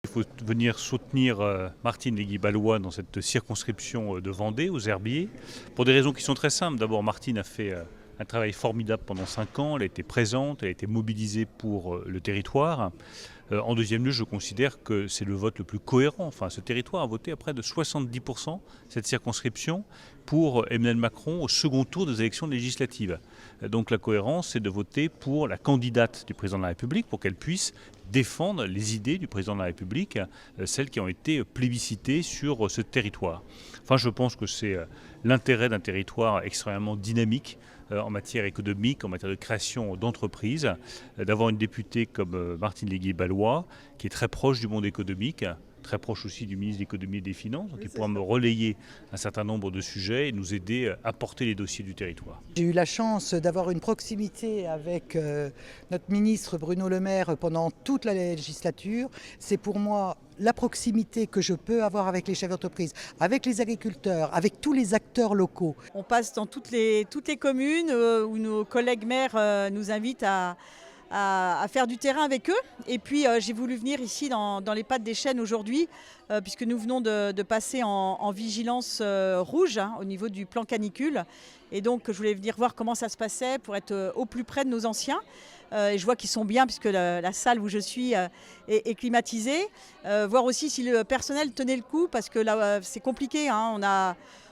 qu'il faut venir soutenir Martine Léguy-Ballois dans cette circonscription de Vendée, aux Herbiers, pour des raisons qui sont très simples. D'abord, Martine a fait un travail formidable pendant 5 ans, elle a été présente, elle a été mobilisée pour le territoire. En deuxième lieu, je considère que c'est le vote le plus cohérent. Enfin, ce territoire a voté à près de 70% cette circonscription pour Emmanuel Macron au second tour des élections législatives. Donc la cohérence, c'est de voter pour la candidate du président de la République pour qu'elle puisse défendre les idées du président de la République, celles qui ont été plébiscitées sur ce territoire. Enfin, je pense que c'est l'intérêt d'un territoire extrêmement dynamique en matière économique, en matière de création d'entreprises, d'avoir une députée comme Martine Léguy-Ballois, qui est très proche du monde économique, très proche aussi du ministre de l'économie et des finances, donc il pourra me relayer un certain nombre de sujets et nous aider à porter les dossiers du territoire. J'ai eu la chance d'avoir une proximité avec notre ministre Bruno Le Maire pendant toute la législature. C'est pour moi la proximité que je peux avoir avec les chefs d'entreprise, avec les agriculteurs, avec tous les acteurs locaux. On passe dans toutes les communes où nos collègues maires nous invitent à faire du terrain avec eux. Et puis j'ai voulu venir ici dans les pattes des chênes aujourd'hui, puisque nous venons de passer en vigilance rouge au niveau du plan canicule. Et donc je voulais venir voir comment ça se passait pour être au plus près de nos anciens. Et je vois qu'ils sont bien puisque la salle où je suis est climatisée. Voir aussi si le personnel tenait le coup, parce que là c'est compliqué, hein.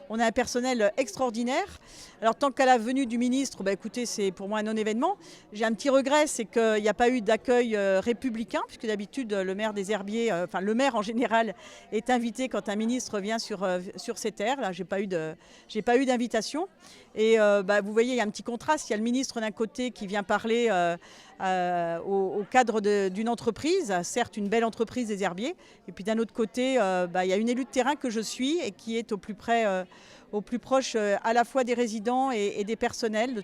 On a un personnel extraordinaire. Alors tant qu'à la venue du ministre, écoutez, c'est pour moi un non-événement. J'ai un petit regret, c'est qu'il n'y a pas eu d'accueil républicain, puisque d'habitude le maire des Herbiers, enfin le maire en général, est invité quand un ministre vient sur ces terres. Là, j'ai pas eu d'invitation. Et vous voyez, il y a un petit contraste. Il y a le ministre d'un côté qui vient parler au cadre d'une entreprise, certes une belle entreprise des Herbiers, et puis d'un autre côté, il y a une élue de terrain que je suis et qui est au plus proche à la fois des résidents et des personnels.